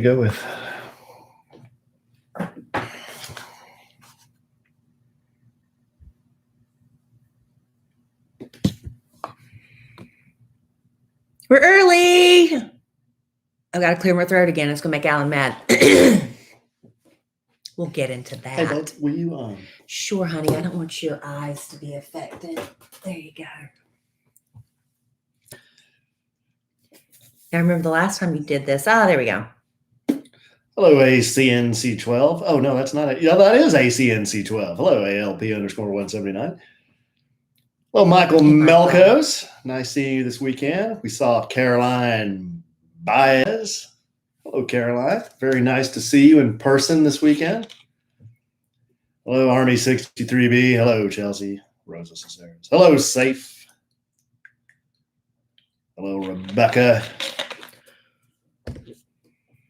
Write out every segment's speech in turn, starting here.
go with? We're early. I've got to clear my throat again. It's going to make Alan mad. We'll get into that. Hey, babe, will you? Sure, honey. I don't want your eyes to be affected. There you go. Now, remember the last time you did this. Oh, there we go. Hello, ACNC12. Oh, no, that's not it. Yeah, that is ACNC12. Hello, ALP_179. Hello, Michael Melkos. Nice seeing you this weekend. We saw Caroline Baez. Hello, Caroline. Very nice to see you in person this weekend. Hello, Army63B. Hello, Chelsea. Rosa Cesares. Hello, Safe. Hello, Rebecca.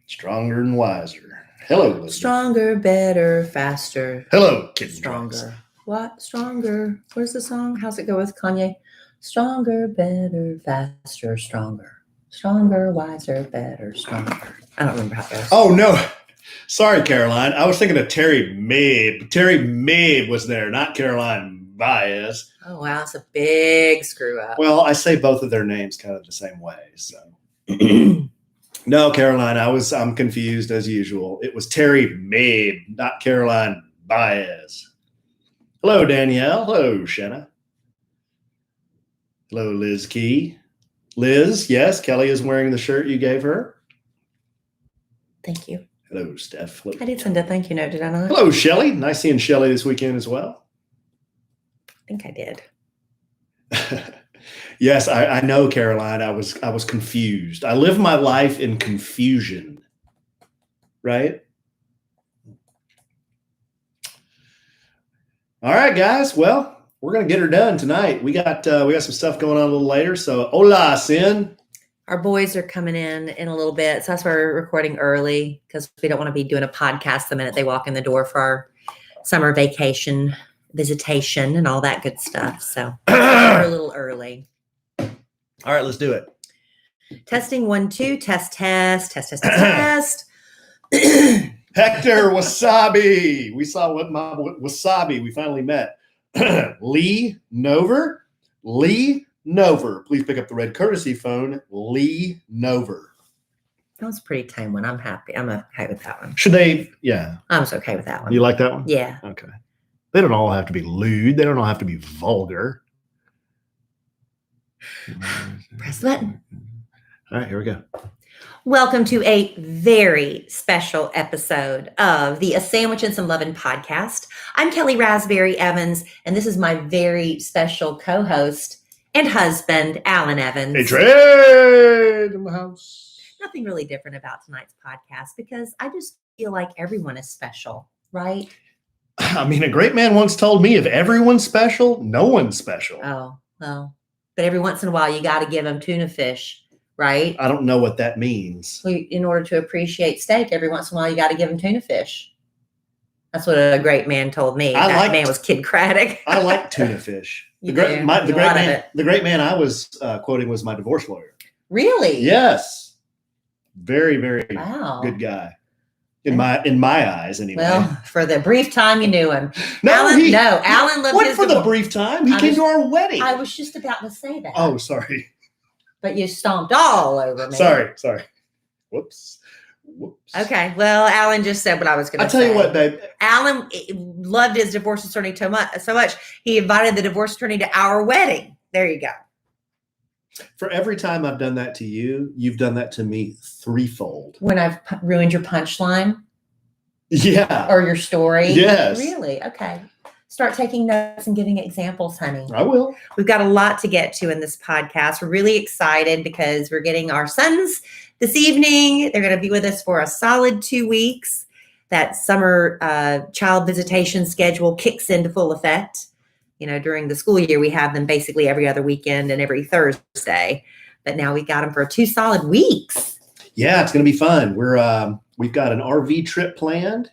Stronger and wiser. Hello, Elizabeth. Stronger, better, faster. Hello, Kid Stronger. Drugs. What? Stronger. Where's the song? How's it go with Kanye? Stronger, better, faster, stronger. Stronger, wiser, better, stronger. I don't remember how it goes. Oh, no. Sorry, Caroline. I was thinking of Terry Mabe. Terry Mabe was there, not Caroline Baez. Oh, wow. It's a big screw up. Well, I say both of their names kind of the same way. So, no, Caroline, I'm confused as usual. It was Terry Mabe, not Caroline Baez. Hello, Danielle. Hello, Shanna. Hello, Liz Key. Liz, yes, Kelly is wearing the shirt you gave her. Thank you. Hello, Steph. Hello. I did send a thank you note, did I not? Hello, Shelly. Nice seeing Shelly this weekend as well. I think I did. Yes, I know, Caroline. I was confused. I live my life in confusion. Right? All right, guys. Well, we're gonna get her done tonight. We got some stuff going on a little later. So, hola, Sin. Our boys are coming in a little bit, so that's why we're recording early, because we don't want to be doing a podcast the minute they walk in the door for our summer vacation visitation and all that good stuff. So we're a little early. All right, let's do it. Testing 1 2 test. Hector Wasabi. We saw what my Wasabi. We finally met. Lee Nover. Please pick up the red courtesy phone. Lee Nover. That was a pretty tame one. I'm happy. I'm okay with that one. Should they? Yeah. I was okay with that one. You like that one? Yeah. Okay. They don't all have to be lewd. They don't all have to be vulgar. Press the button. All right, here we go. Welcome to a very special episode of the A Sandwich and Some Lovin' podcast. I'm Kelly Raspberry Evans, and this is my very special co-host and husband, Alan Evans. Hey, trade in the house. Nothing really different about tonight's podcast because I just feel like everyone is special, right? I mean, a great man once told me, if everyone's special, no one's special. Oh, well, but every once in a while you got to give them tuna fish, right? I don't know what that means. Well, in order to appreciate steak, every once in a while you got to give them tuna fish. That's what a great man told me. That man was Kid Craddock. I like tuna fish. The great man I was quoting was my divorce lawyer. Really? Yes. Very, very wow. Good guy. In my eyes, anyway. Well, for the brief time you knew him. Alan loved what his for the brief time? He came to our wedding. I was just about to say that. Oh, sorry. But you stomped all over me. Sorry. Whoops. Okay. Well, Alan just said what I was going to say. I'll tell you what, babe. Alan loved his divorce attorney so much, he invited the divorce attorney to our wedding. There you go. For every time I've done that to you, you've done that to me threefold. When I've ruined your punchline? Yeah. Or your story? Yes. Really? Okay. Start taking notes and giving examples, honey. I will. We've got a lot to get to in this podcast. We're really excited because we're getting our sons this evening. They're going to be with us for a solid 2 weeks. That summer child visitation schedule kicks into full effect. You know, during the school year, we have them basically every other weekend and every Thursday. But now we've got them for 2 solid weeks. Yeah, it's going to be fun. We've got an RV trip planned.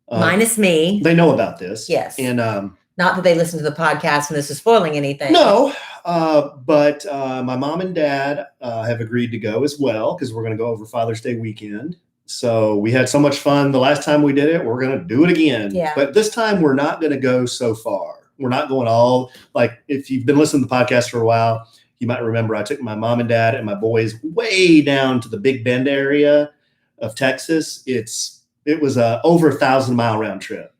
Minus me. They know about this. Yes. And not that they listen to the podcast and this is spoiling anything. No, but my mom and dad have agreed to go as well because we're going to go over Father's Day weekend. So we had so much fun the last time we did it. We're going to do it again. Yeah. But this time we're not going to go so far. We're not going all, like, if you've been listening to the podcast for a while, you might remember I took my mom and dad and my boys way down to the Big Bend area of Texas. It was a over 1,000-mile round trip.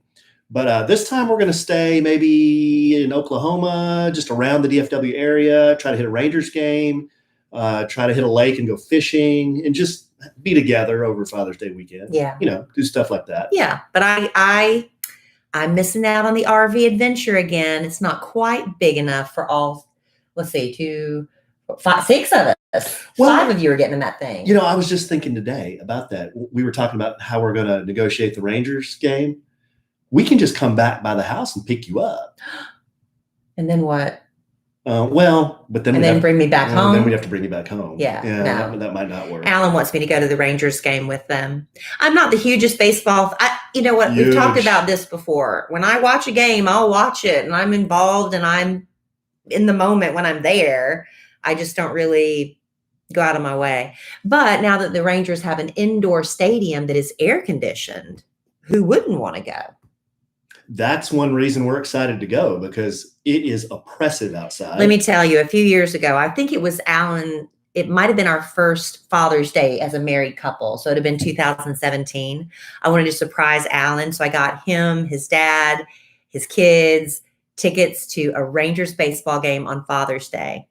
But this time we're going to stay maybe in Oklahoma, just around the DFW area, try to hit a Rangers game, try to hit a lake and go fishing, and just be together over Father's Day weekend. Yeah. Do stuff like that. Yeah. But I'm missing out on the RV adventure again. It's not quite big enough for all, let's see, 2, 5, 6 of us. Well, 5 of you are getting in that thing. I was just thinking today about that. We were talking about how we're going to negotiate the Rangers game. We can just come back by the house and pick you up. And then what? But then and then bring me back home. Then we'd have to bring you back home. Yeah, no. that might not work. Alan wants me to go to the Rangers game with them. I'm not the hugest baseball. You know what? Huge. We've talked about this before. When I watch a game, I'll watch it, and I'm involved, and I'm in the moment when I'm there. I just don't really go out of my way. But now that the Rangers have an indoor stadium that is air conditioned, who wouldn't want to go? That's one reason we're excited to go, because it is oppressive outside. Let me tell you, a few years ago, I think it was Alan. It might have been our first Father's Day as a married couple. So it had been 2017. I wanted to surprise Alan. So I got him, his dad, his kids, tickets to a Rangers baseball game on Father's Day.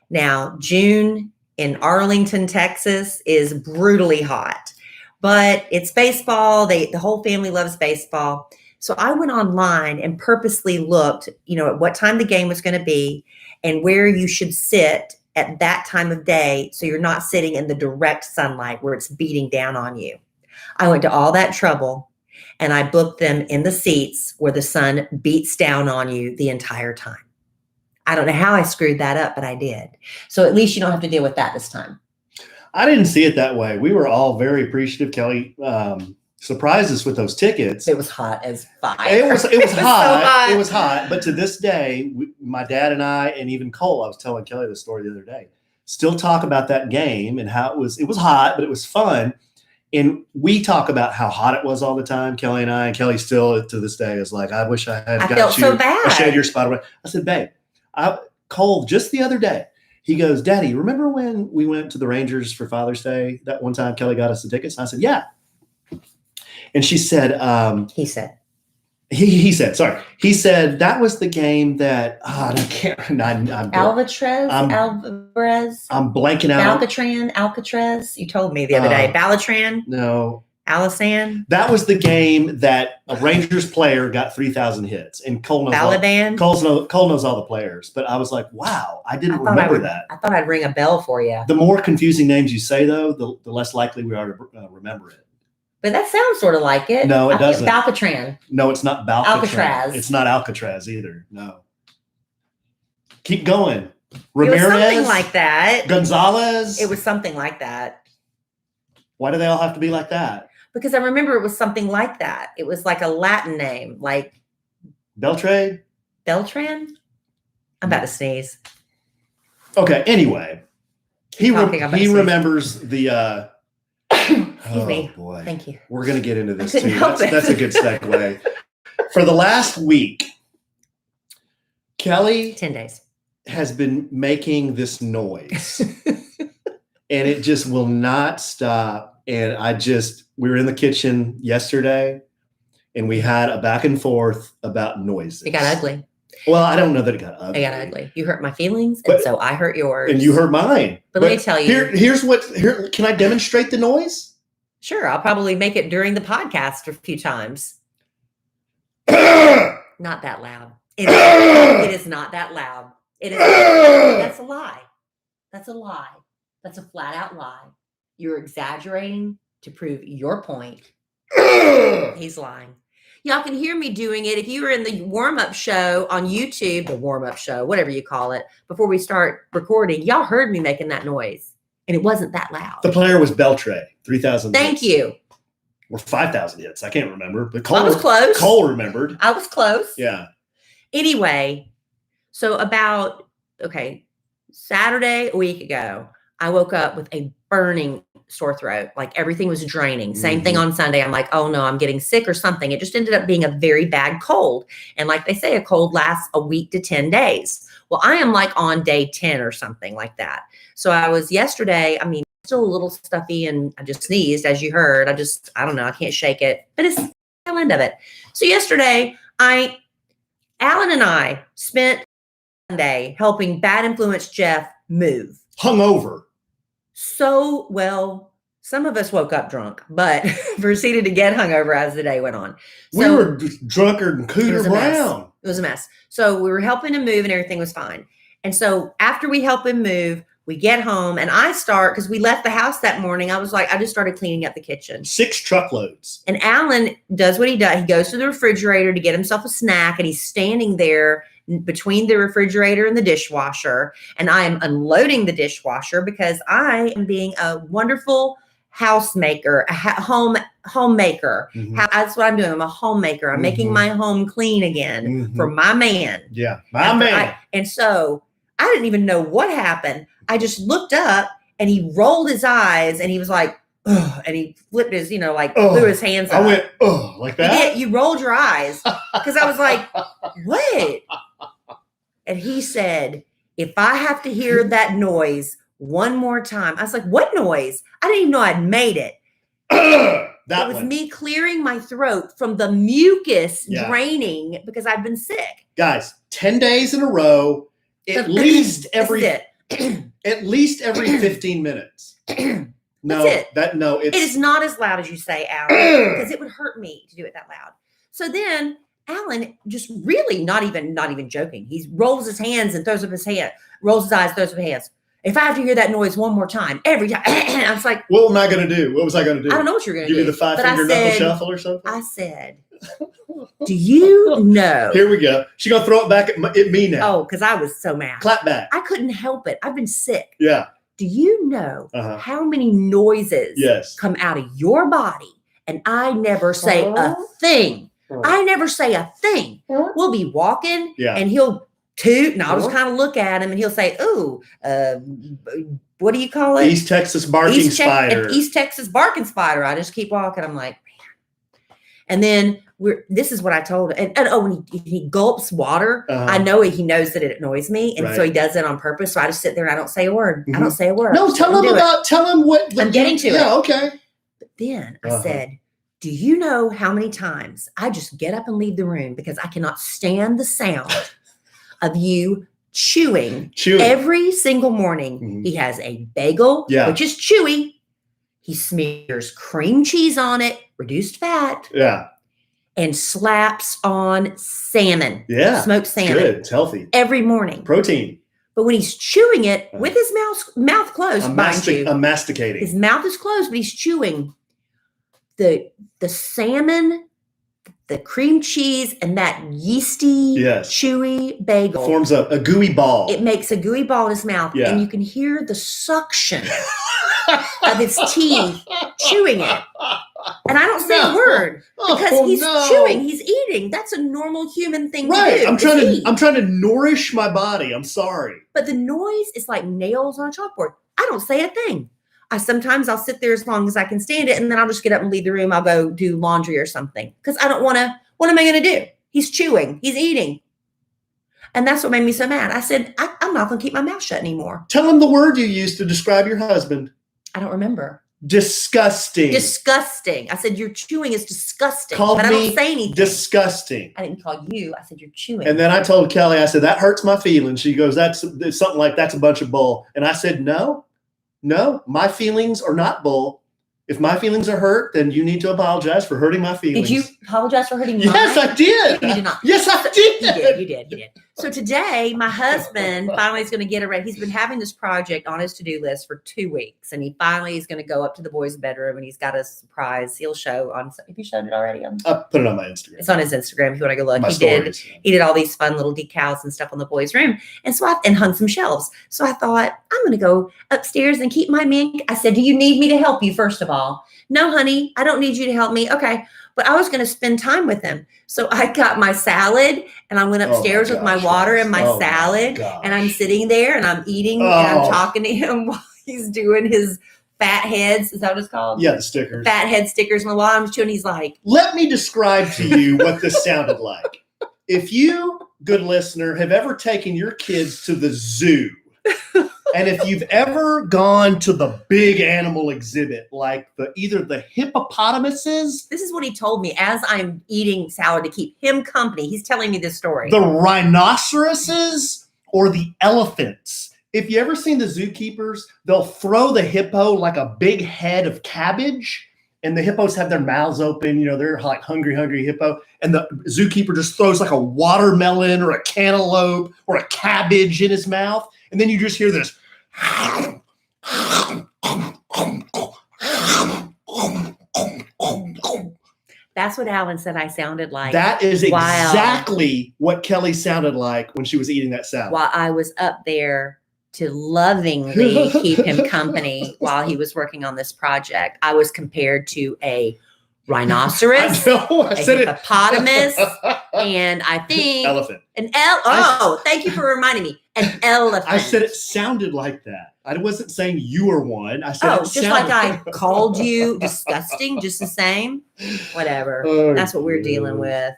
Now, June in Arlington, Texas is brutally hot, but it's baseball. The whole family loves baseball. So I went online and purposely looked, at what time the game was going to be and where you should sit at that time of day, so you're not sitting in the direct sunlight where it's beating down on you. I went to all that trouble, and I booked them in the seats where the sun beats down on you the entire time. I don't know how I screwed that up, but I did. So at least you don't have to deal with that this time. I didn't see it that way. We were all very appreciative. Kelly surprised us with those tickets. It was hot as fire. It was hot. So hot. It was hot. But to this day, my dad and I, and even Cole, I was telling Kelly the story the other day, still talk about that game and how it was hot, but it was fun. And we talk about how hot it was all the time, Kelly and I. And Kelly still to this day is like, I wish I had got felt you so bad. a shade your spot away. I said, babe, Cole, just the other day, he goes, Daddy, remember when we went to the Rangers for Father's Day? That one time Kelly got us the tickets? And I said, yeah. And she said, he said, he said that was the game that I can't. Alvarez. I'm blanking out. Alcatraz. You told me the other day. Balatran. No. Alisan. That was the game that a Rangers player got 3,000 hits, and Cole knows Balaban. Cole knows all the players. But I was like, wow, I didn't remember that. I thought I'd ring a bell for you. The more confusing names you say, though, the less likely we are to remember it. But that sounds sort of like it. No, it doesn't. Balcatran. No, it's not Balcatraz. Alcatraz. It's not Alcatraz either. No. Keep going. Ramirez. It was something like that. Gonzalez. It was something like that. Why do they all have to be like that? Because I remember it was something like that. It was like a Latin name, like Beltran. I'm about to sneeze. Okay. Anyway, he remembers the. Excuse me. Boy. Thank you. We're going to get into this too. couldn't help it. That's a good segue. For the last week, Kelly 10 days has been making this noise and it just will not stop. And we were in the kitchen yesterday and we had a back and forth about noises. It got ugly. Well, I don't know that it got ugly. It got ugly. You hurt my feelings, and so I hurt yours. And you hurt mine. But let me tell you. Here's can I demonstrate the noise? Sure. I'll probably make it during the podcast a few times. Not that loud. It is not that loud. It is. That's a lie. That's a lie. That's a flat out lie. You're exaggerating to prove your point. He's lying. Y'all can hear me doing it. If you were in the warm-up show on YouTube, the warm-up show, whatever you call it, before we start recording, y'all heard me making that noise. And it wasn't that loud. The player was Beltran, 3,000 Thank you. Or 5,000 hits. I can't remember. But I was close. Cole remembered. I was close. Yeah. Anyway, so Saturday, a week ago, I woke up with a burning sore throat. Like everything was draining. Same thing Mhm. on Sunday. I'm like, oh no, I'm getting sick or something. It just ended up being a very bad cold. And like they say, a cold lasts a week to 10 days. Well, I am like on day 10 or something like that. So I was yesterday, I mean, still a little stuffy and I just sneezed, as you heard. I don't know, I can't shake it, but it's the tail end of it. So yesterday, Alan and I spent Sunday helping Bad Influence Jeff move. Hungover. So, well, some of us woke up drunk, but proceeded to get hungover as the day went on. We So were drunker than it Cooter was a mess. Brown. It was a mess. So we were helping him move and everything was fine. And so after we help him move, we get home and I start, because we left the house that morning, I just started cleaning up the kitchen. 6 truckloads. And Alan does what he does. He goes to the refrigerator to get himself a snack, and he's standing there between the refrigerator and the dishwasher. And I am unloading the dishwasher because I am being a wonderful housemaker, homemaker. Mhm. That's what I'm doing. I'm a homemaker. I'm making Mhm. my home clean again Mhm. for my man. Yeah, my man. And so I didn't even know what happened. I just looked up and he rolled his eyes and he was like, ugh, and he flipped his, blew his hands up. I went, oh, like You that? did. You rolled your eyes because I was like, what? And he said, if I have to hear that noise one more time, I was like, what noise? I didn't even know I'd made it. That It was one. me clearing my throat from the mucus Yeah. draining because I've been sick. Guys, 10 days in a row, at least This every is it. at least every 15 minutes. No, That's it. It's It is not as loud as you say, Alan, because it would hurt me to do it that loud. So then Alan just really not even joking. He rolls his hands and throws up his hand, rolls his eyes, throws up his hands. If I have to hear that noise one more time, every time, I was like, what am I going to do? What was I going to do? I don't know what you're going to Give do. me the 5-finger knuckle shuffle or something? I said, do you know? Here we go. She's going to throw it back at me now. Oh, because I was so mad. Clap back. I couldn't help it. I've been sick. Yeah. Do you know Uh-huh. how many noises Yes. come out of your body? And I never say a thing. I never say a thing. We'll be walking Yeah. and he'll toot and I'll just kind of look at him and he'll say, ooh, what do you call it? East Texas barking spider. East Texas barking spider. I just keep walking. I'm like, man. And then this is what I told him. And when he gulps water, Uh-huh. I know he knows that it annoys me. And so Right. he does it on purpose. So I just sit there and I don't say a word. Mhm. I don't say a word. No, Just tell let him do it. tell him what. I'm getting to it. Yeah, okay. But then I Uh-huh. said, do you know how many times I just get up and leave the room because I cannot stand the sound of you chewing Chew. every single morning? Mhm. He has a bagel, Yeah. which is chewy. He smears cream cheese on it, reduced fat, Yeah. and slaps on salmon, Yeah. smoked It's salmon, good. It's healthy. every morning. Protein. But when he's chewing it with his mouth closed, I'm mind you, masticating. his mouth is closed, but he's chewing the salmon, the cream cheese, and that yeasty, Yes. chewy bagel. Forms a gooey ball. It makes a gooey ball in his mouth, Yeah. and you can hear the suction of his teeth chewing it. And I don't say a word because he's chewing, he's eating. That's a normal human thing to Right. do. I'm is eat. trying to nourish my body. I'm sorry. But the noise is like nails on a chalkboard. I don't say a thing. Sometimes I'll sit there as long as I can stand it, and then I'll just get up and leave the room. I'll go do laundry or something because I don't want to. What am I going to do? He's chewing. He's eating. And that's what made me so mad. I said, I'm not going to keep my mouth shut anymore. Tell him the word you used to describe your husband. I don't remember. Disgusting. Disgusting. I said, your chewing is disgusting. Called but I me don't say anything. Disgusting. I didn't call you. I said, you're chewing. And then I told Kelly, I said, that hurts my feelings. She goes, it's something like that's a bunch of bull. And I said, no, my feelings are not bull. If my feelings are hurt, then you need to apologize for hurting my feelings. Did you apologize for hurting Yes, mine? I did. You did not. Yes, I did. You did. So today, my husband finally is going to get around. He's been having this project on his to-do list for 2 weeks, and he finally is going to go up to the boys' bedroom, and he's got a surprise he'll show on. Have you showed it already? I put it on my Instagram. It's on his Instagram if you want to go look. My He stories. did all these fun little decals and stuff on the boys' room, and so and hung some shelves. So I thought I'm going to go upstairs and keep my mink. I said, "Do you need me to help you?" First of all, no, honey, I don't need you to help me. Okay. But I was going to spend time with him. So I got my salad and I went upstairs with my water and my salad. And I'm sitting there and I'm eating and I'm talking to him while he's doing his fat heads. Is that what it's called? Yeah, the stickers. Fat head stickers. And while I'm chewing, he's like, Let me describe to you what this sounded like. If you, good listener, have ever taken your kids to the zoo, and if you've ever gone to the big animal exhibit, like either the hippopotamuses, this is what he told me as I'm eating salad to keep him company. He's telling me this story. the rhinoceroses, or the elephants. If you ever seen the zookeepers, they'll throw the hippo like a big head of cabbage, and the hippos have their mouths open. You know, they're like hungry hippo. And the zookeeper just throws like a watermelon or a cantaloupe or a cabbage in his mouth. And then you just hear this. That's what Alan said I sounded like. That is Wow. exactly what Kelly sounded like when she was eating that salad. While I was up there to lovingly keep him company while he was working on this project, I was compared to a rhinoceros, I know, I a said it. hippopotamus, and I think Elephant. Thank you for reminding me. An elephant. I said it sounded like that. I wasn't saying you were one. I said it just like sounded I called you disgusting, just the same. Whatever. Oh, That's what we're God. dealing with.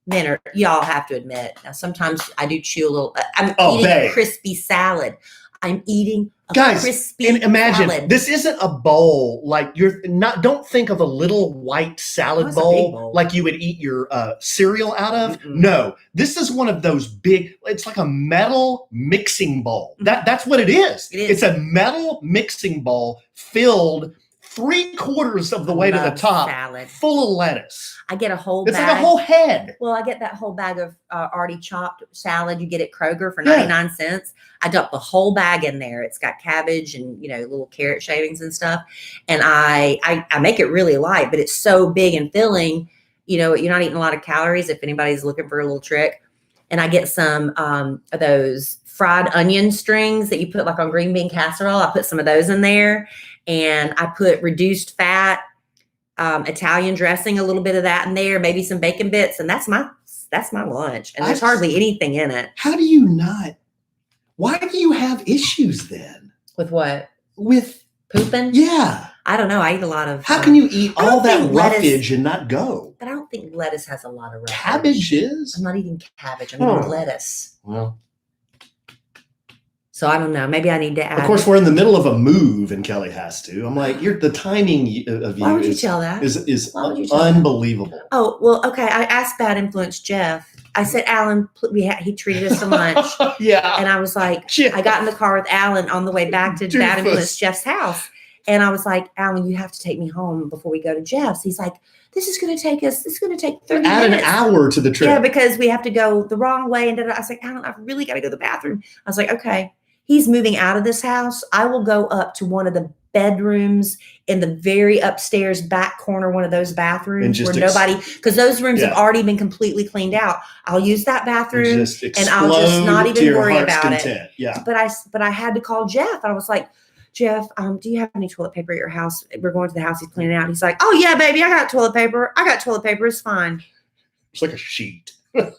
Men are, y'all have to admit. Now, sometimes I do chew a little. I'm Oh, eating babe. a crispy salad. I'm eating a Guys, crispy And imagine salad. this isn't a bowl like you're not. Don't think of a little white salad Oh, it's a big bowl, bowl. like you would eat your cereal out of. Mm-mm. No, this is one of those big. It's like a metal mixing bowl. That's what it is. It is. It's a metal mixing bowl filled 3/4 of the way to the Love top, salad. full of lettuce. I get a whole It's bag. like a whole head. Well, I get that whole bag of already chopped salad you get at Kroger for Yeah. 99 cents. I dump the whole bag in there. It's got cabbage and, little carrot shavings and stuff. And I make it really light, but it's so big and filling, you're not eating a lot of calories if anybody's looking for a little trick. And I get some of those fried onion strings that you put like on green bean casserole. I put some of those in there, and I put reduced fat Italian dressing, a little bit of that in there, maybe some bacon bits, and that's my lunch. And there's hardly anything in it. How do you not? Why do you have issues then With what? with? Pooping? Yeah. I don't know. I eat a lot of. How can you eat I don't all that think lettuce- roughage and not go? But I don't think lettuce has a lot of roughage. Cabbage is. I'm not eating cabbage. I'm Oh. eating lettuce. Well, So I don't know. Maybe I need to add. of course, we're in the middle of a move, and Kelly has to. I'm like, the timing of you Why would you tell that? is Why would you tell that? unbelievable. Oh well, okay. I asked Bad Influence Jeff. I said, Alan, he treated us to lunch, Yeah. and I was like, Yeah. I got in the car with Alan on the way back to Bad Doofus. Influence Jeff's house. And I was like, Alan, you have to take me home before we go to Jeff's. He's like, this is going to take 30 Add an minutes. hour to the trip. Yeah, because we have to go the wrong way. And I was like, Alan, I've really got to go to the bathroom. I was like, okay, he's moving out of this house. I will go up to one of the bedrooms in the very upstairs back corner, one of those bathrooms just where nobody, because those rooms have Yeah. already been completely cleaned out. I'll use that bathroom. Just and I'll just not explode to even your worry heart's about it. content. Yeah. But I had to call Jeff. I was like, Jeff, do you have any toilet paper at your house? We're going to the house he's cleaning out. He's like, oh yeah, baby, I got toilet paper. It's fine. It's like a sheet. I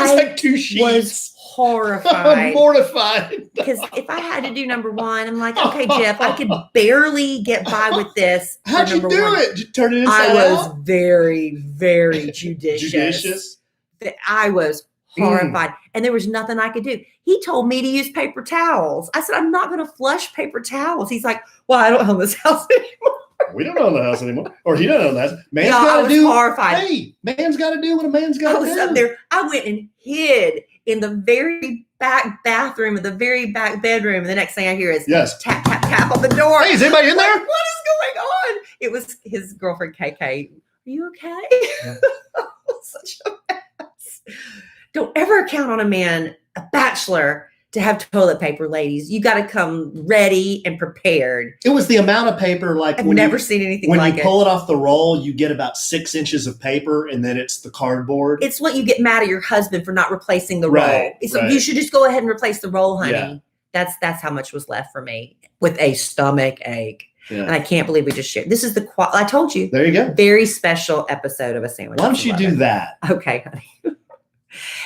It's like two sheets. was horrified. Mortified. Because if I had to do number one, I'm like, okay, Jeff, I could barely get by with this. for How'd you number do one. it? Did you turn it I inside was out? very, very judicious. Judicious. I was horrified. And there was nothing I could do. He told me to use paper towels. I said, I'm not going to flush paper towels. He's like, well, I don't own this house anymore. We don't own the house anymore. Or he doesn't own the house. Man's Y'all, I got to was do. horrified. Hey, man's got to do what a man's I got to was do. up there. I went and hid in the very back bathroom of the very back bedroom. And the next thing I hear is Yes. tap, tap, tap on the door. Hey, is anybody in there? Like, what is going on? It was his girlfriend, KK. Are you okay? Yeah. Such a mess. Don't ever count on a man, a bachelor, to have toilet paper, ladies. You got to come ready and prepared. It was the amount of paper, like I've when never you, seen anything when like you it. pull it off the roll, you get about 6 inches of paper, and then it's the cardboard. It's what you get mad at your husband for not replacing the Right, roll. So right. you should just go ahead and replace the roll, honey. Yeah. That's how much was left for me with a stomach ache. Yeah. And I can't believe we just shared. This is I told you, There you go. very special episode of A Sandwich. Why don't you Love do it. that? Okay, honey.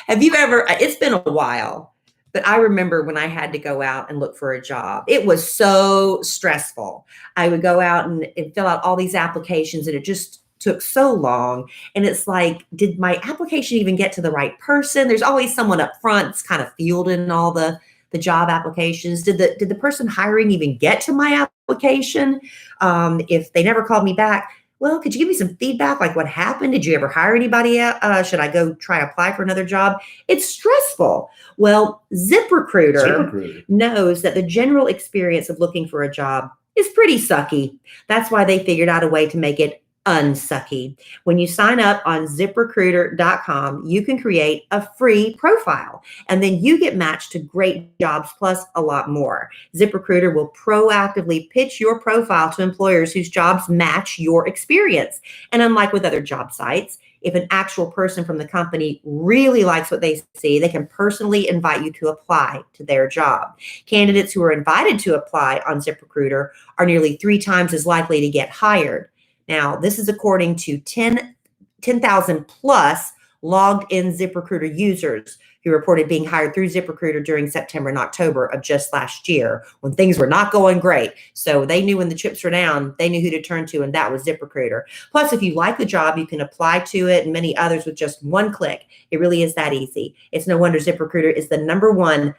Have you ever, it's been a while, But I remember when I had to go out and look for a job, it was so stressful. I would go out and fill out all these applications, and it just took so long. And it's like, did my application even get to the right person? There's always someone up front that's kind of fielding all the job applications. Did the person hiring even get to my application? If they never called me back, well, could you give me some feedback? Like, what happened? Did you ever hire anybody? Should I go try apply for another job? It's stressful. Well, ZipRecruiter knows that the general experience of looking for a job is pretty sucky. That's why they figured out a way to make it unsucky. When you sign up on ZipRecruiter.com, you can create a free profile, and then you get matched to great jobs plus a lot more. ZipRecruiter will proactively pitch your profile to employers whose jobs match your experience. And unlike with other job sites, if an actual person from the company really likes what they see, they can personally invite you to apply to their job. Candidates who are invited to apply on ZipRecruiter are nearly 3 times as likely to get hired. Now, this is according to 10,000 plus logged in ZipRecruiter users who reported being hired through ZipRecruiter during September and October of just last year, when things were not going great. So they knew when the chips were down, they knew who to turn to, and that was ZipRecruiter. Plus, if you like the job, you can apply to it and many others with just one click. It really is that easy. It's no wonder ZipRecruiter is the #1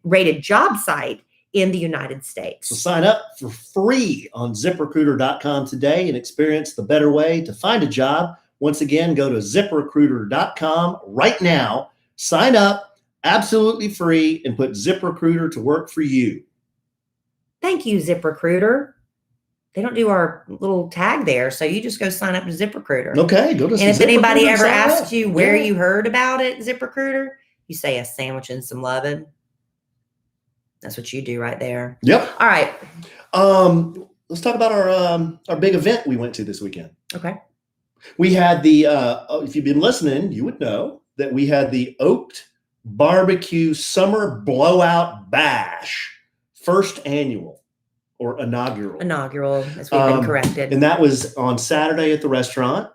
rated job site in the United States. So sign up for free on ZipRecruiter.com today and experience the better way to find a job. Once again, go to ZipRecruiter.com right now, sign up absolutely free, and put ZipRecruiter to work for you. Thank you, ZipRecruiter. They don't do our little tag there, so you just go sign up to ZipRecruiter. Okay, go to And if anybody ever asks you where Yeah. you heard about it, ZipRecruiter, you say a sandwich and some lovin'. That's what you do right there. Yep. All right. Let's talk about our big event we went to this weekend. Okay. We had the if you've been listening, you would know that we had the Oaked Barbecue Summer Blowout Bash, first annual or inaugural. Inaugural, as we've been corrected. And that was on Saturday at the restaurant.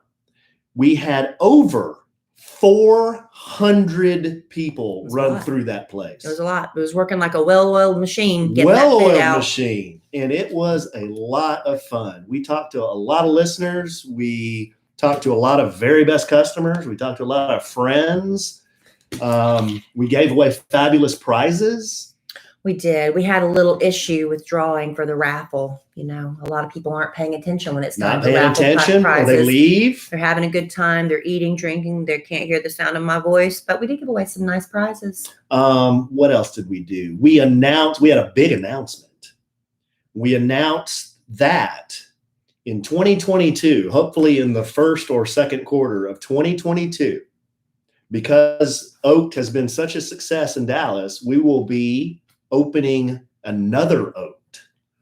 We had over 400 people run through that place. It was a lot. It was working like a well-oiled machine. Well-oiled machine. And it was a lot of fun. We talked to a lot of listeners. We talked to a lot of very best customers. We talked to a lot of friends. We gave away fabulous prizes. We did. We had a little issue with drawing for the raffle. You know, a lot of people aren't paying attention when it's time Not to paying raffle attention, or they leave. They're having a good time. They're eating, drinking. They can't hear the sound of my voice. But we did give away some nice prizes. What else did we do? We had a big announcement. We announced that in 2022, hopefully in the first or second quarter of 2022, because Oaked has been such a success in Dallas, we will be opening another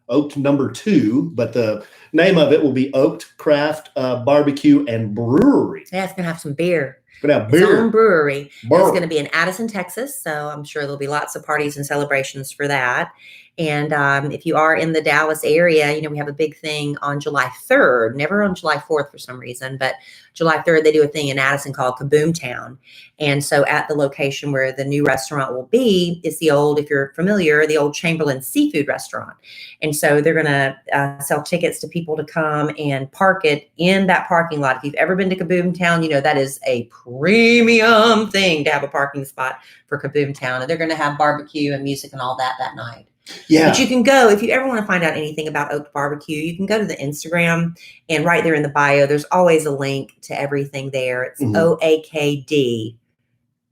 Oaked #2, but the name of it will be Oaked Craft Barbecue and Brewery. Yeah, it's gonna have some beer. Gonna have Its beer. own brewery. Burr. It's going to be in Addison, Texas. So I'm sure there'll be lots of parties and celebrations for that. And if you are in the Dallas area, you know, we have a big thing on July 3rd, never on July 4th for some reason, but July 3rd, they do a thing in Addison called Kaboom Town. And so at the location where the new restaurant will be is the old, if you're familiar, the old Chamberlain Seafood Restaurant. And so they're going to sell tickets to people to come and park it in that parking lot. If you've ever been to Kaboom Town, you know that is a premium thing to have a parking spot for Kaboom Town. And they're going to have barbecue and music and all that night. Yeah. But you can go, if you ever want to find out anything about Oaked Barbecue, you can go to the Instagram, and right there in the bio, there's always a link to everything there. It's OAKD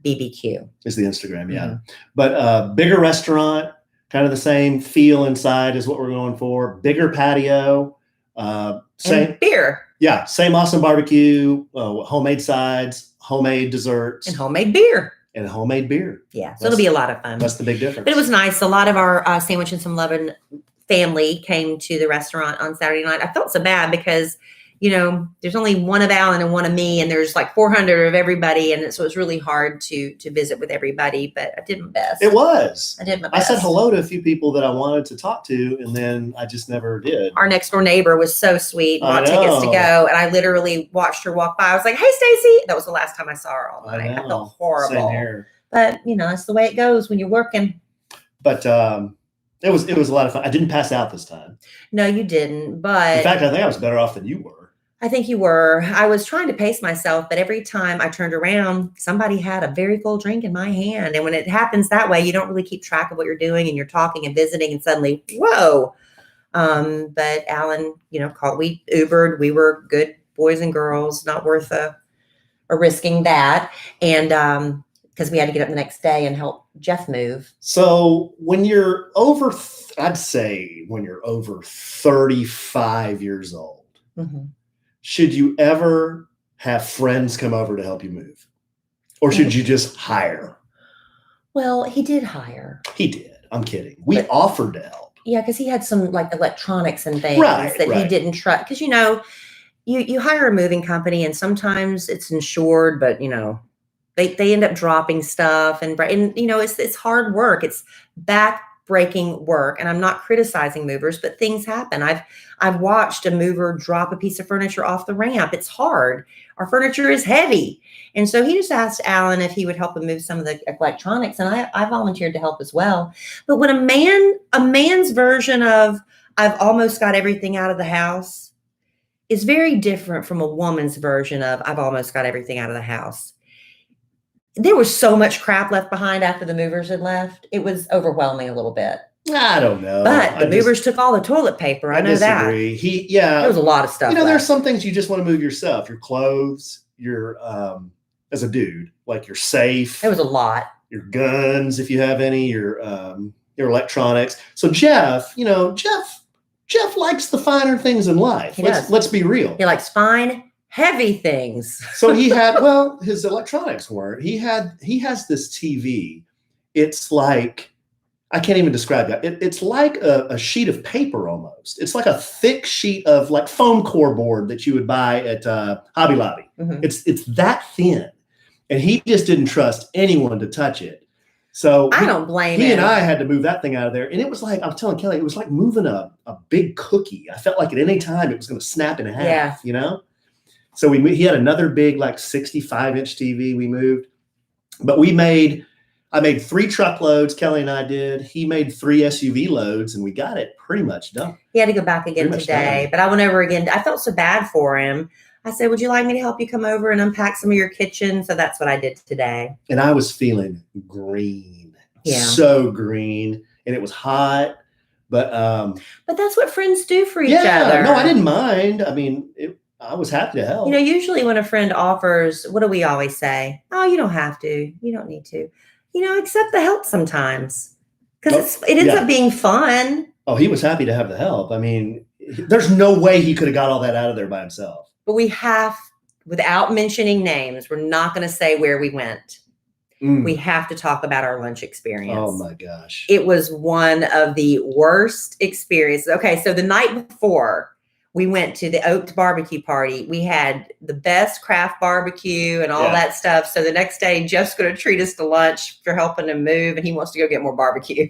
BBQ. Is the Instagram, yeah. But bigger restaurant, kind of the same feel inside is what we're going for. Bigger patio, same and beer. Yeah, same awesome barbecue, homemade sides, homemade desserts, and homemade beer. And homemade beer. Yeah, so it'll be a lot of fun. That's the big difference. But it was nice. A lot of our Sandwich and Some Lovin' family came to the restaurant on Saturday night. I felt so bad because, you know, there's only one of Alan and one of me, and there's like 400 of everybody. And so it was really hard to visit with everybody, but I did my best. It was. I did my best. I said hello to a few people that I wanted to talk to, and then I just never did. Our next door neighbor was so sweet, bought tickets to go, and I literally watched her walk by. I was like, "Hey, Stacy!" That was the last time I saw her all night. I felt horrible. Same here. But that's the way it goes when you're working. But it was a lot of fun. I didn't pass out this time. No, you didn't. But In fact, I think I was better off than you were. I think you were. I was trying to pace myself, but every time I turned around, somebody had a very full drink in my hand. And when it happens that way, you don't really keep track of what you're doing, and you're talking and visiting, and suddenly, whoa. But Alan, we Ubered. We were good boys and girls, not worth a risking that. And because we had to get up the next day and help Jeff move. So when you're over, I'd say when you're over 35 years old, Mm-hmm. should you ever have friends come over to help you move? Or should you just hire? Well, he did hire. He did. I'm kidding. We offered to help. Yeah, because he had some like electronics and things Right, that he right. didn't trust. Because you hire a moving company, and sometimes it's insured, but they end up dropping stuff, and it's hard work. It's back-breaking work, and I'm not criticizing movers, but things happen. I've watched a mover drop a piece of furniture off the ramp. It's hard. Our furniture is heavy. And so he just asked Alan if he would help him move some of the electronics. And I volunteered to help as well. But when a man's version of I've almost got everything out of the house is very different from a woman's version of I've almost got everything out of the house. There was so much crap left behind after the movers had left. It was overwhelming a little bit. I don't know. But the movers took all the toilet paper. I know disagree. that. There was a lot of stuff. There's some things you just want to move yourself. Your clothes, your as a dude, like your safe. There was a lot. Your guns, if you have any, your electronics. So Jeff likes the finer things in life. Let's be real. He likes fine, heavy things. So he had, his electronics weren't. He has this TV. It's like, I can't even describe it. It's like a sheet of paper almost. It's like a thick sheet of like foam core board that you would buy at Hobby Lobby. Mm-hmm. It's that thin. And he just didn't trust anyone to touch it. So I don't blame him. He and I had to move that thing out of there. And it was like, I was telling Kelly, it was like moving a big cookie. I felt like at any time it was going to snap in half, So he had another big, like 65-inch TV we moved. But I made 3 truckloads, Kelly and I did. He made 3 SUV loads, and we got it pretty much done. He had to go back again today, but I went over again. I felt so bad for him. I said, would you like me to help you come over and unpack some of your kitchen? So that's what I did today. And I was feeling green. Yeah. So green. And it was hot. But that's what friends do for each other. No, I didn't mind. I mean, I was happy to help. Usually when a friend offers, what do we always say? Oh, you don't have to. You don't need to. Accept the help sometimes. Because it ends up being fun. Oh, he was happy to have the help. I mean, there's no way he could have got all that out of there by himself. But we have, without mentioning names, we're not going to say where we went. We have to talk about our lunch experience. Oh my gosh. It was one of the worst experiences. Okay, so the night before, we went to the Oaked barbecue party. We had the best craft barbecue and all that stuff. So the next day, Jeff's going to treat us to lunch for helping him move, and he wants to go get more barbecue.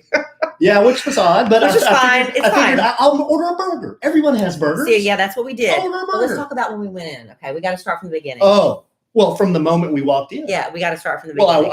Which was odd, but it's fine. It's fine. I'll order a burger. Everyone has burgers. See, that's what we did. I'll order a burger. Well, let's talk about when we went in. Okay, we got to start from the beginning. Oh, well, from the moment we walked in. Yeah, we got to start from the beginning. Well,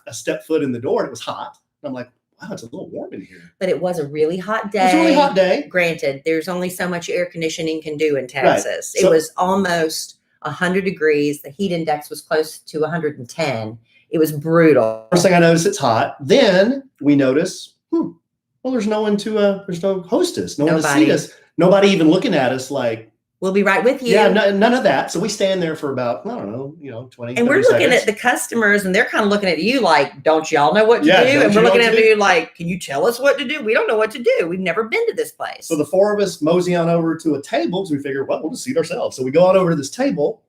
I stepped foot in the door, and it was hot. And I'm like, wow, it's a little warm in here. But it was a really hot day. It was a really hot day. Granted, there's only so much air conditioning can do in Texas. Right. It was almost 100 degrees. The heat index was close to 110. It was brutal. First thing I noticed, it's hot. Then we notice, well, there's no one there's no hostess, no one to seat us. Nobody even looking at us like, we'll be right with you. Yeah, none of that. So we stand there for about, I don't know, 20, and we're looking seconds. at the customers, and they're kind of looking at you like, don't y'all know what to do? And we're looking at you like, can you tell us what to do? We don't know what to do. We've never been to this place. So the 4 of us mosey on over to a table because we figure, well, we'll just seat ourselves. So we go on over to this table,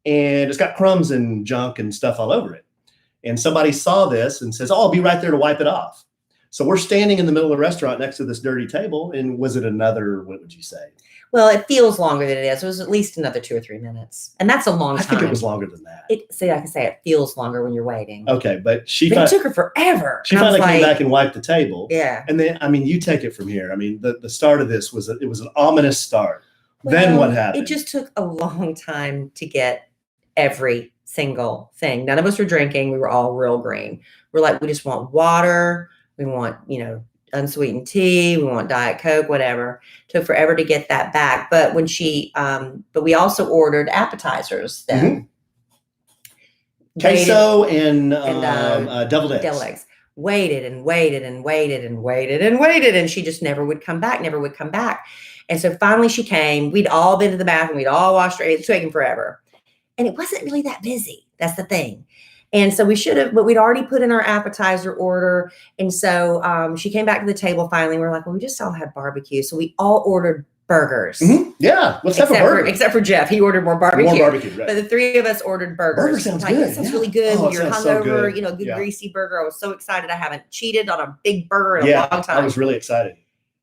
and it's got crumbs and junk and stuff all over it. And somebody saw this and says, I'll be right there to wipe it off. So we're standing in the middle of the restaurant next to this dirty table. And was it another, what would you say? Well, it feels longer than it is. It was at least another 2 or 3 minutes. And that's a long time. I think it was longer than that. It feels longer when you're waiting. Okay, but it took her forever. She finally came back and wiped the table. Yeah. And then, you take it from here. The start of this was an ominous start. Then what happened? It just took a long time to get every single thing. None of us were drinking. We were all real green. We're like, we just want water. We want, unsweetened tea. We want Diet Coke, whatever. Took forever to get that back. But when but we also ordered appetizers then. Queso and deviled eggs. Deviled eggs. Waited and waited and waited and waited and waited. And she just never would come back, never would come back. And so finally she came. We'd all been to the bathroom. We'd all washed our hands. It's taking forever. And it wasn't really that busy. That's the thing. And so we should have, but we'd already put in our appetizer order. And so she came back to the table finally. We're like, well, we just all had barbecue. So we all ordered burgers. Mm-hmm. Yeah. Let's have a burger. Except for Jeff. He ordered more barbecue. Right. But the three of us ordered burgers. Burger sounds like, good. That sounds really good. When you're hungover, so good greasy burger. I was so excited. I haven't cheated on a big burger in a long time. I was really excited.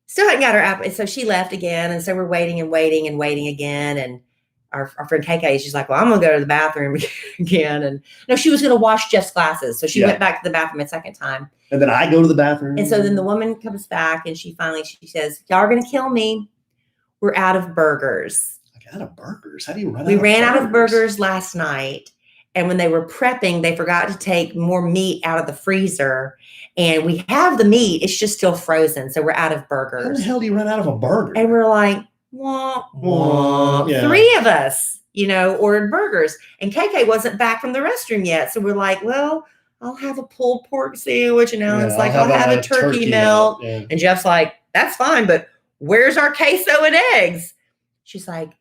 Still hadn't got her app. And so she left again. And so we're waiting and waiting and waiting again. And our friend KK, she's like, well, I'm going to go to the bathroom again. And no, she was going to wash Jeff's glasses. So she went back to the bathroom a second time. And then I go to the bathroom. And so then the woman comes back and she says, y'all are going to kill me. We're out of burgers. Like, out of burgers? How do you run out of burgers? We ran out of burgers last night. And when they were prepping, they forgot to take more meat out of the freezer. And we have the meat. It's just still frozen. So we're out of burgers. How the hell do you run out of a burger? And we're like, wah, wah. Yeah. Three of us, ordered burgers. And KK wasn't back from the restroom yet. So we're like, well, I'll have a pulled pork sandwich. And Alan's like, I'll have a turkey melt. Yeah. And Jeff's like, that's fine, but where's our queso and eggs? She's like,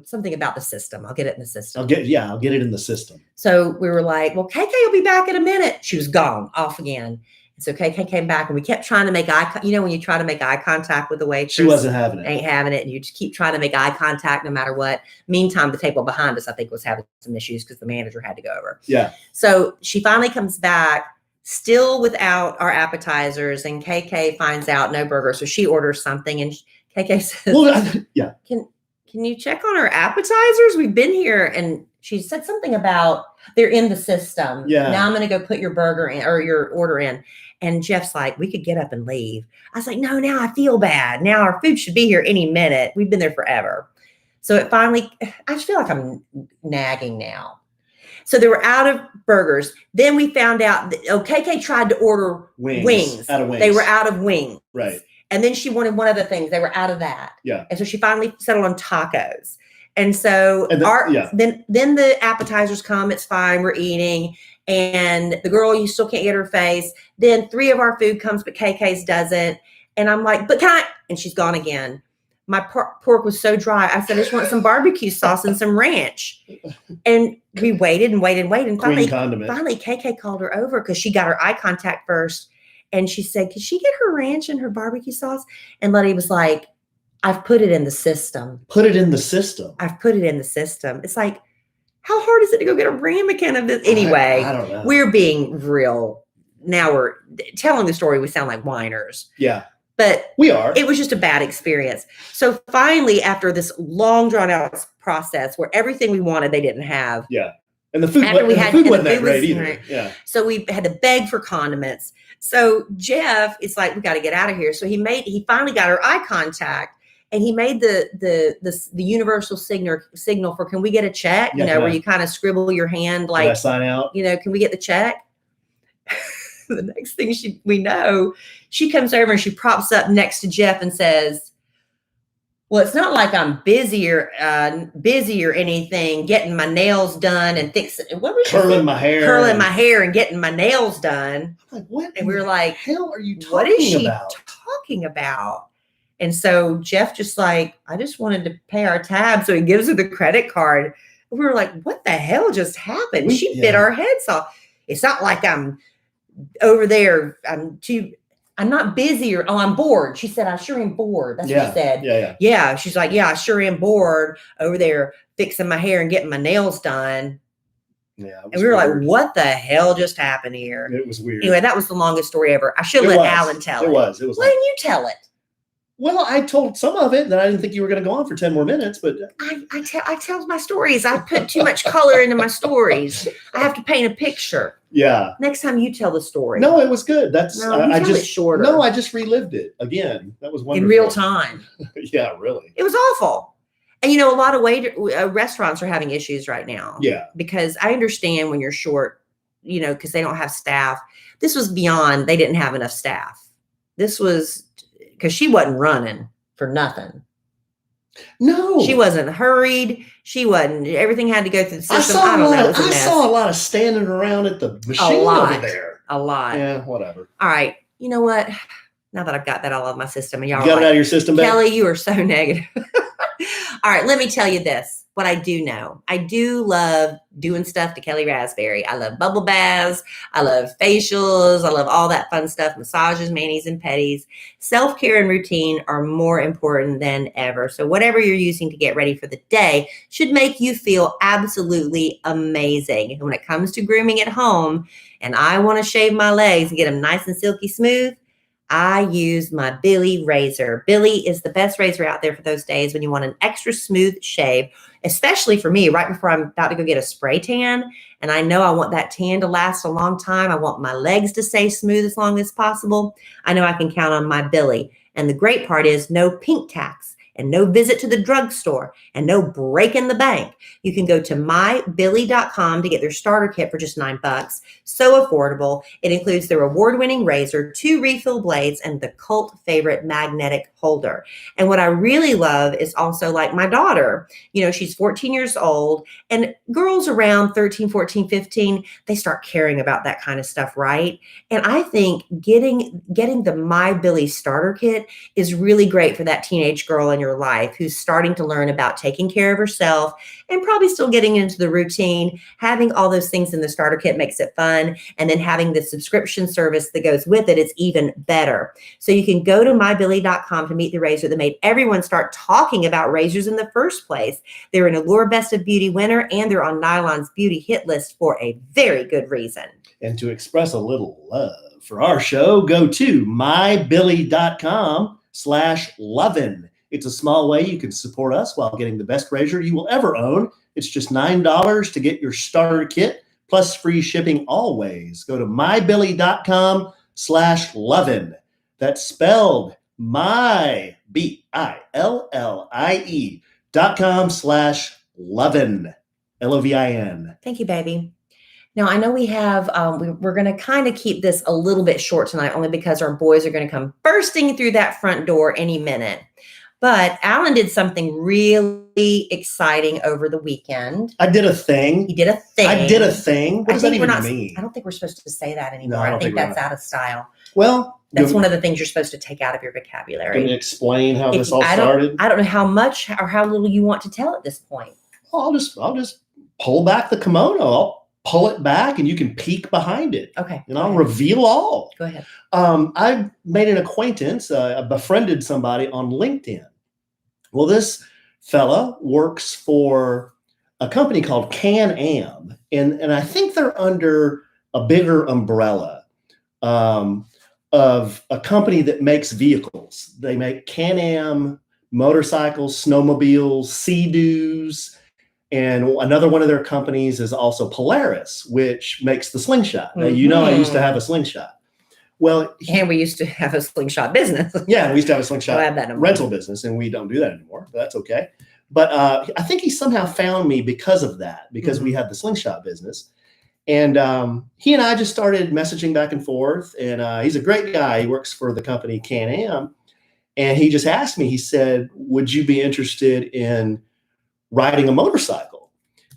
something about the system. I'll get it in the system. I'll get it in the system. So we were like, well, KK will be back in a minute. She was gone, off again. And so KK came back and we kept trying to make when you try to make eye contact with the waitress. She wasn't having it. Ain't having it. And you just keep trying to make eye contact no matter what. Meantime, the table behind us, I think, was having some issues because the manager had to go over. Yeah. So she finally comes back, still without our appetizers, and KK finds out no burger. So she orders something and KK says, well, yeah. Can you check on our appetizers? We've been here. And she said something about they're in the system. Yeah. Now I'm going to go put your burger in or your order in. And Jeff's like, we could get up and leave. I was like, no, now I feel bad. Now our food should be here any minute. We've been there forever. So it finally, I just feel like I'm nagging now. So they were out of burgers. Then we found out that KK tried to order wings. Out of wings. They were out of wings. Right. And then she wanted one of the things. They were out of that. Yeah. And so she finally settled on tacos. And so then the appetizers come. It's fine. We're eating. And the girl, you still can't get her face. Then 3 of our food comes, but KK's doesn't. And I'm like, but can I? And she's gone again. My pork was so dry. I said, I just want some barbecue sauce and some ranch. And we waited and waited and waited. And finally KK called her over because she got her eye contact first. And she said, could she get her ranch and her barbecue sauce? And Letty was like, I've put it in the system. Put it in the system. I've put it in the system. It's like, how hard is it to go get a ramekin of this? Anyway, I don't know. We're being real. Now we're telling the story. We sound like whiners. Yeah. But we are. It was just a bad experience. So finally, after this long drawn out process where everything we wanted, they didn't have. Yeah. And the food wasn't that great either. Yeah. So we had to beg for condiments. So Jeff, it's like, we got to get out of here. So he finally got our eye contact and he made the universal signal for, can we get a check? Yeah, where you kind of scribble your hand, like, can I sign out? Can we get the check? The next thing we know, she comes over and she props up next to Jeff and says, well, it's not like I'm busy or anything, getting my nails done and fixing. What was curling my hair and getting my nails done. I'm like, what? And we were like, hell are you talking what is she about? talking about? And so Jeff just like, I just wanted to pay our tab. So he gives her the credit card. And we were like, what the hell just happened? She bit our heads off. It's not like I'm over there. I'm not busy or, I'm bored. She said, I sure am bored. That's what she said. Yeah. She's like, yeah, I sure am bored over there fixing my hair and getting my nails done. Yeah. And we were like, what the hell just happened here? It was weird. Anyway, that was the longest story ever. I should let Alan tell it. It was. Why didn't you tell it? Well, I told some of it, and I didn't think you were going to go on for 10 more minutes, but I tell my stories. I put too much color into my stories. I have to paint a picture. Yeah. Next time you tell the story. No, it was good. I just shorter. No, I just relived it again. That was wonderful. In real time. Yeah, really. It was awful. And a lot of restaurants are having issues right now. Yeah. Because I understand when you're short, because they don't have staff. This was beyond, they didn't have enough staff. This was because she wasn't running for nothing. No. She wasn't hurried. She wasn't, everything had to go through the system. I saw a lot of standing around at the machine over there. A lot. Yeah, whatever. All right. You know what? Now that I've got that all out of my system, and y'all got it out of your system, babe? Kelly, you are so negative. All right, let me tell you this. What I do know. I do love doing stuff to Kelly Raspberry. I love bubble baths. I love facials. I love all that fun stuff, massages, manis, and pedis. Self-care and routine are more important than ever. So whatever you're using to get ready for the day should make you feel absolutely amazing. And when it comes to grooming at home, and I want to shave my legs and get them nice and silky smooth, I use my Billy razor. Billy is the best razor out there for those days when you want an extra smooth shave, especially for me, right before I'm about to go get a spray tan. And I know I want that tan to last a long time. I want my legs to stay smooth as long as possible. I know I can count on my Billy. And the great part is no pink tax and no visit to the drugstore and no breaking the bank. You can go to mybilly.com to get their starter kit for just $9. So affordable. It includes their award-winning razor, 2 refill blades, and the cult favorite magnetic holder. And what I really love is also, like, my daughter, she's 14 years old, and girls around 13, 14, 15, they start caring about that kind of stuff, right? And I think getting the My Billy starter kit is really great for that teenage girl in your life who's starting to learn about taking care of herself and probably still getting into the routine. Having all those things in the starter kit makes it fun. And then having the subscription service that goes with it, it's even better. So you can go to mybilly.com to meet the razor that made everyone start talking about razors in the first place. They're an Allure Best of Beauty winner, and they're on Nylon's beauty hit list for a very good reason. And to express a little love for our show, go to mybilly.com/lovin'. It's a small way you can support us while getting the best razor you will ever own. It's just $9 to get your starter kit, plus free shipping always. Go to mybilly.com/lovin'. That's spelled mybillie.com/lovin'. LOVIN. Thank you, baby. Now, I know we have, we're going to kind of keep this a little bit short tonight, only because our boys are going to come bursting through that front door any minute. But Alan did something really exciting over the weekend. I did a thing. He did a thing. I did a thing. What does that even mean? I don't think we're supposed to say that anymore. No, I think that's out of style. Well, that's one of the things you're supposed to take out of your vocabulary. Can you explain how this all started? I don't know how much or how little you want to tell at this point. Well, I'll just pull back the kimono. I'll pull it back and you can peek behind it. Okay. And I'll reveal all. Go ahead. I made an acquaintance. I befriended somebody on LinkedIn. Well, this fella works for a company called Can-Am, and I think they're under a bigger umbrella of a company that makes vehicles. They make Can-Am motorcycles, snowmobiles, Sea-Doos, and another one of their companies is also Polaris, which makes the slingshot. Now, I used to have a slingshot. Well, and we used to have a slingshot business. Yeah, we used to have a slingshot rental business, and we don't do that anymore. But that's okay. But I think he somehow found me because of that, because we had the slingshot business. And he and I just started messaging back and forth. And he's a great guy. He works for the company Can-Am. And he just asked me, he said, would you be interested in riding a motorcycle?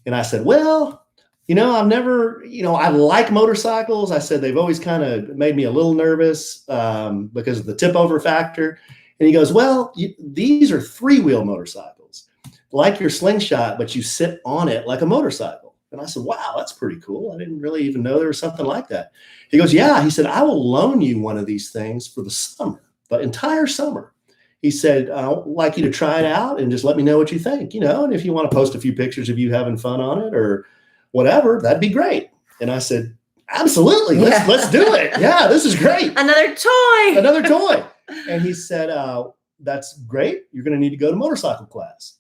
And I said, well, I've never, I like motorcycles. I said, they've always kind of made me a little nervous because of the tip over factor. And he goes, well, these are 3-wheel motorcycles, like your slingshot, but you sit on it like a motorcycle. And I said, wow, that's pretty cool. I didn't really even know there was something like that. He goes, yeah. He said, I will loan you one of these things for the summer, the entire summer. He said, I'd like you to try it out and just let me know what you think, and if you want to post a few pictures of you having fun on it or whatever, that'd be great. And I said, absolutely. Let's do it. Yeah, this is great. Another toy. And he said, that's great. You're going to need to go to motorcycle class.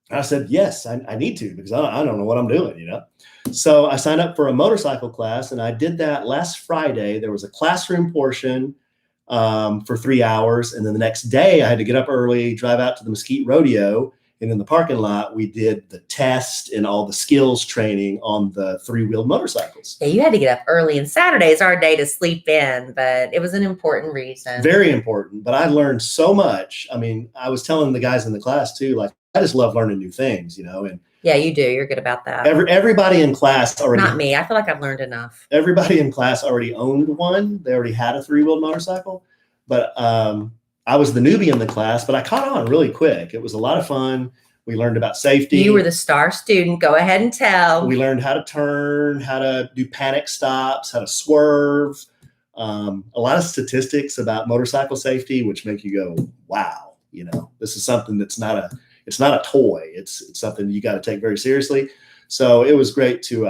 And I said, yes, I need to, because I don't know what I'm doing, So I signed up for a motorcycle class, and I did that last Friday. There was a classroom portion for 3 hours. And then the next day I had to get up early, drive out to the Mesquite Rodeo And in the parking lot, we did the test and all the skills training on the 3-wheeled motorcycles. Yeah, you had to get up early, and Saturday's our day to sleep in, but it was an important reason. Very important. But I learned so much. I mean, I was telling the guys in the class too, like, I just love learning new things, and Yeah, you do. You're good about that. everybody in class already. Not me. I feel like I've learned enough. Everybody in class already owned one. They already had a 3-wheeled motorcycle. But I was the newbie in the class, but I caught on really quick. It was a lot of fun. We learned about safety. You were the star student. Go ahead and tell. We learned how to turn, how to do panic stops, how to swerve. A lot of statistics about motorcycle safety, which make you go, wow, this is something that's it's not a toy. It's something you got to take very seriously. So it was great to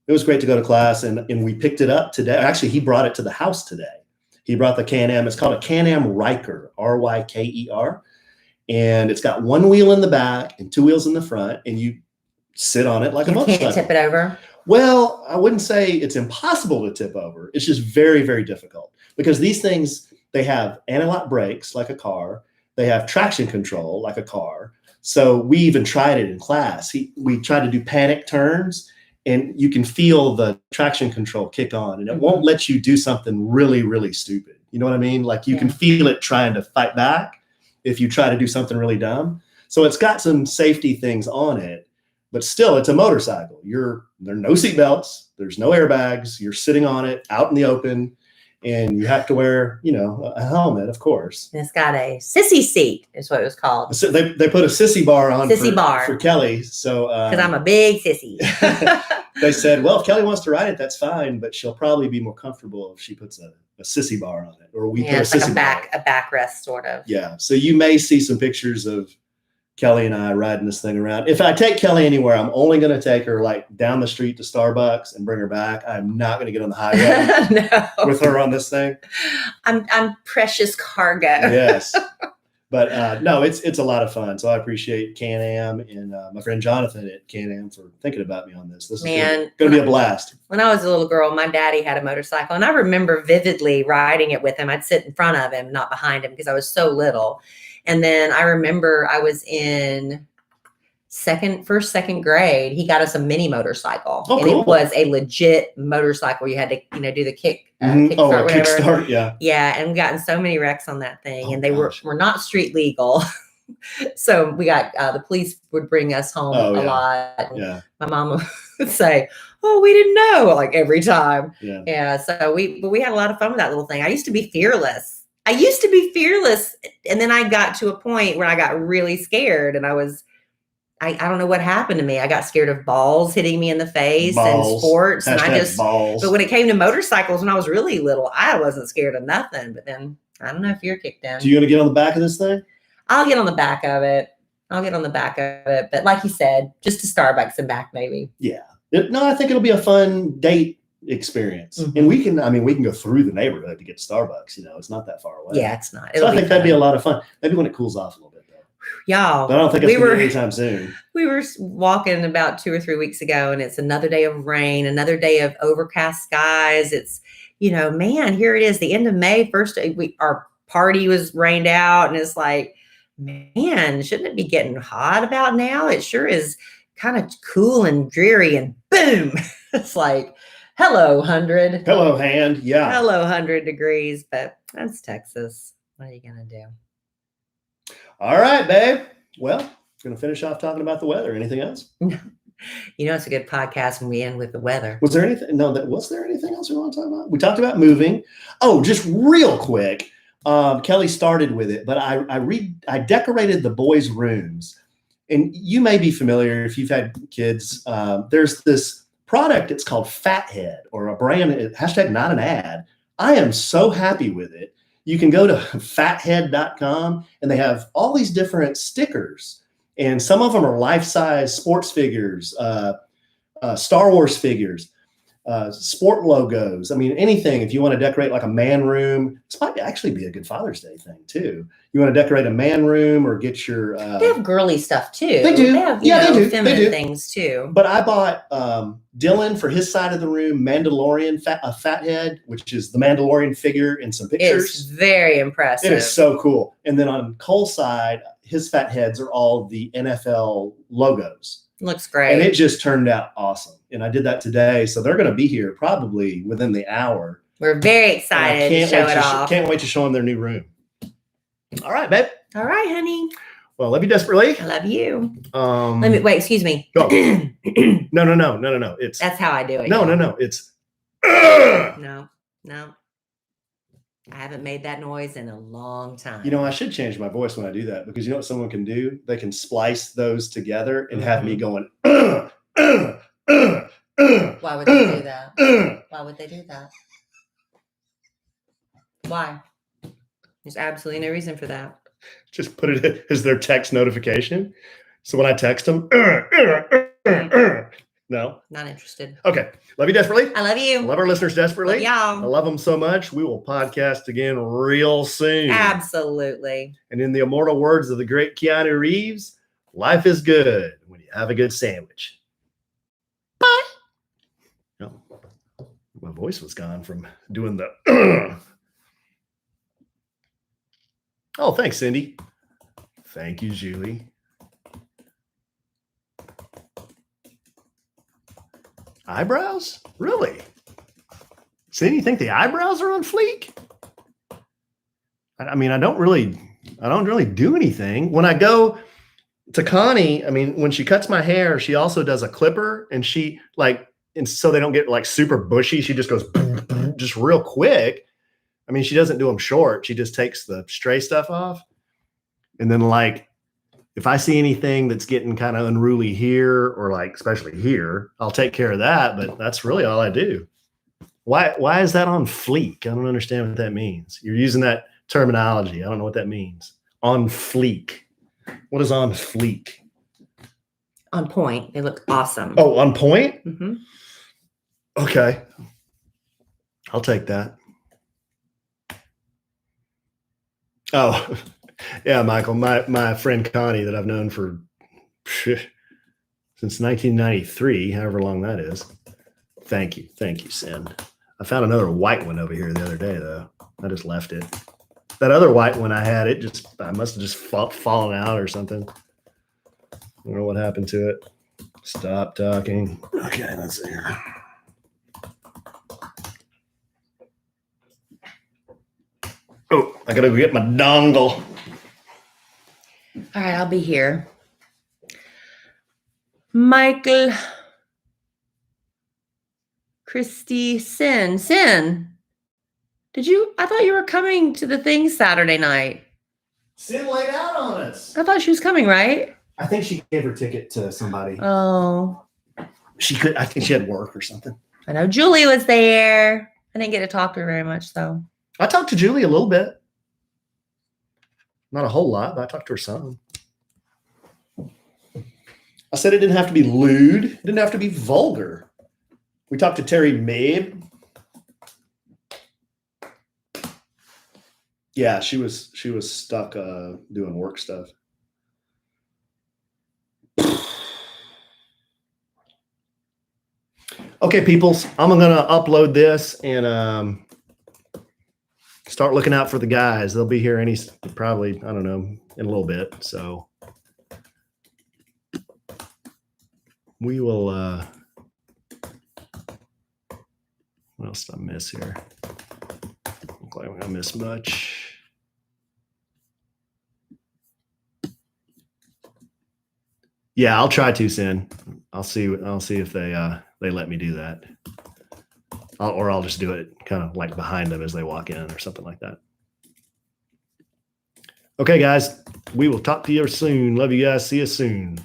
go to class, and we picked it up today. Actually, he brought it to the house today. He brought the Can-Am. It's called a Can-Am Ryker, Ryker. And it's got 1 wheel in the back and 2 wheels in the front, and you sit on it like a motorcycle. Can't tip it over? Well, I wouldn't say it's impossible to tip over. It's just very, very difficult because these things, they have anti-lock brakes like a car. They have traction control like a car. So we even tried it in class. We tried to do panic turns, and you can feel the traction control kick on, and it won't let you do something really, really stupid. You know what I mean? Like you can feel it trying to fight back if you try to do something really dumb. So it's got some safety things on it, but still it's a motorcycle. There are no seat belts. There's no airbags. You're sitting on it out in the open, and you have to wear, a helmet, of course. And it's got a sissy seat is what it was called. So they put a sissy bar on for Kelly. So because I'm a big sissy. They said, well, if Kelly wants to ride it, that's fine, but she'll probably be more comfortable if she puts a sissy bar on it, or we put a sissy like a backrest sort of. Yeah. So you may see some pictures of Kelly and I riding this thing around. If I take Kelly anywhere, I'm only going to take her like down the street to Starbucks and bring her back. I'm not going to get on the highway with her on this thing. I'm precious cargo. Yes. But no, it's a lot of fun. So I appreciate Can-Am and my friend Jonathan at Can-Am for thinking about me on this. This is going to be a blast. When I was a little girl, my daddy had a motorcycle, and I remember vividly riding it with him. I'd sit in front of him, not behind him, because I was so little. And then I remember I was in second grade. He got us a mini motorcycle, and cool. It was a legit motorcycle. You had to, do the kickstart, yeah. Yeah, and we got in so many wrecks on that thing, and they were not street legal. So we got the police would bring us home a lot. Yeah. My mom would say, "Oh, we didn't know," like every time. Yeah. So we had a lot of fun with that little thing. I used to be fearless. And then I got to a point where I got really scared, and I don't know what happened to me. I got scared of balls hitting me in the face and sports. And but when it came to motorcycles, when I was really little, I wasn't scared of nothing. But then I don't know if fear kicked in. Do you want to get on the back of this thing? I'll get on the back of it. But like you said, just to Starbucks and back, maybe. Yeah. I think it'll be a fun date experience. And we can go through the neighborhood to get to Starbucks. It's not that far away. Yeah, it's not. So I think that'd be a lot of fun. Maybe when it cools off a little bit. Y'all, but I don't think it's going to be anytime soon. We were walking about 2 or 3 weeks ago, and it's another day of rain, another day of overcast skies. It's, man, here it is, the end of May. Our party was rained out, and it's like, man, shouldn't it be getting hot about now? It sure is kind of cool and dreary, and boom, it's like, hello, 100. Hello, hand. Yeah. Hello, 100 degrees, but that's Texas. What are you going to do? All right, babe. Well, going to finish off talking about the weather. Anything else? It's a good podcast when we end with the weather. Was there anything? No, was there anything else we want to talk about? We talked about moving. Oh, just real quick. Kelly started with it, but I decorated the boys' rooms, and you may be familiar if you've had kids. There's this product. It's called Fathead, or a brand. # not an ad. I am so happy with it. You can go to fathead.com, and they have all these different stickers, and some of them are life-size sports figures, Star Wars figures, sport logos. Anything. If you want to decorate like a man room, this might actually be a good Father's Day thing too. You want to decorate a man room or get your. They have girly stuff too. They do. They have, they do. Feminine things too. But I bought Dylan for his side of the room, Mandalorian Fathead, which is the Mandalorian figure in some pictures. It's very impressive. It is so cool. And then on Cole's side, his fat heads are all the NFL logos. Looks great. And it just turned out awesome. And I did that today. So they're going to be here probably within the hour. We're very And I excited to show it off. Can't wait to show them their new room. All right, babe. All right, honey. Well, love you desperately. I love you. Let me wait. Excuse me. Go. No. It's That's how I do it. no. It's No. I haven't made that noise in a long time. You know, I should change my voice when I do that, because you know what someone can do? They can splice those together and have me going. Why would they do that? Why would they do that? Why? There's absolutely no reason for that. Just put it as their text notification. So when I text them, no, Not interested. okay. Love you desperately. I love you. Love our listeners desperately. Love I y'all. love them so much. We will podcast again real soon. Absolutely. And in the immortal words of the great Keanu Reeves, life is good when you have a good sandwich. Bye. Oh, my voice was gone from doing the. Oh, thanks, Cindy. Thank you, Julie. Eyebrows? Really? Cindy, you think the eyebrows are on fleek? I mean, I don't really do anything. When I go to Connie, I mean, when she cuts my hair, she also does a clipper, and she and so they don't get like super bushy. She just goes just real quick. I mean, she doesn't do them short. She just takes the stray stuff off. And then if I see anything that's getting kind of unruly here, or especially here, I'll take care of that. But that's really all I do. Why is that on fleek? I don't understand what that means. You're using that terminology. I don't know what that means. On fleek. What is on fleek? On point. They look awesome. Oh, on point? Mm-hmm. Okay. I'll take that. Oh, yeah, Michael, my friend Connie that I've known for since 1993, however long that is. Thank you, Sin. I found another white one over here the other day, though. I just left it. That other white one I had, I must have just fallen out or something. I don't know what happened to it. Stop talking. Okay, let's see here. Oh, I gotta go get my dongle. All right, I'll be here. Michael, Christy, Sin. I thought you were coming to the thing Saturday night. Sin laid out on us. I thought she was coming, right? I think she gave her ticket to somebody. Oh. I think she had work or something. I know Julie was there. I didn't get to talk to her very much, though. I talked to Julie a little bit. Not a whole lot, but I talked to her some. I said it didn't have to be lewd. It didn't have to be vulgar. We talked to Terry Mabe. Yeah, she was stuck doing work stuff. Okay, peoples, I'm gonna upload this and start looking out for the guys. They'll be here probably, I don't know, in a little bit. So we will what else did I miss here? Look like I'm gonna miss much. Yeah, I'll try to, Sin. I'll see if they let me do that. I'll just do it kind of like behind them as they walk in or something like that. Okay, guys, we will talk to you soon. Love you guys. See you soon.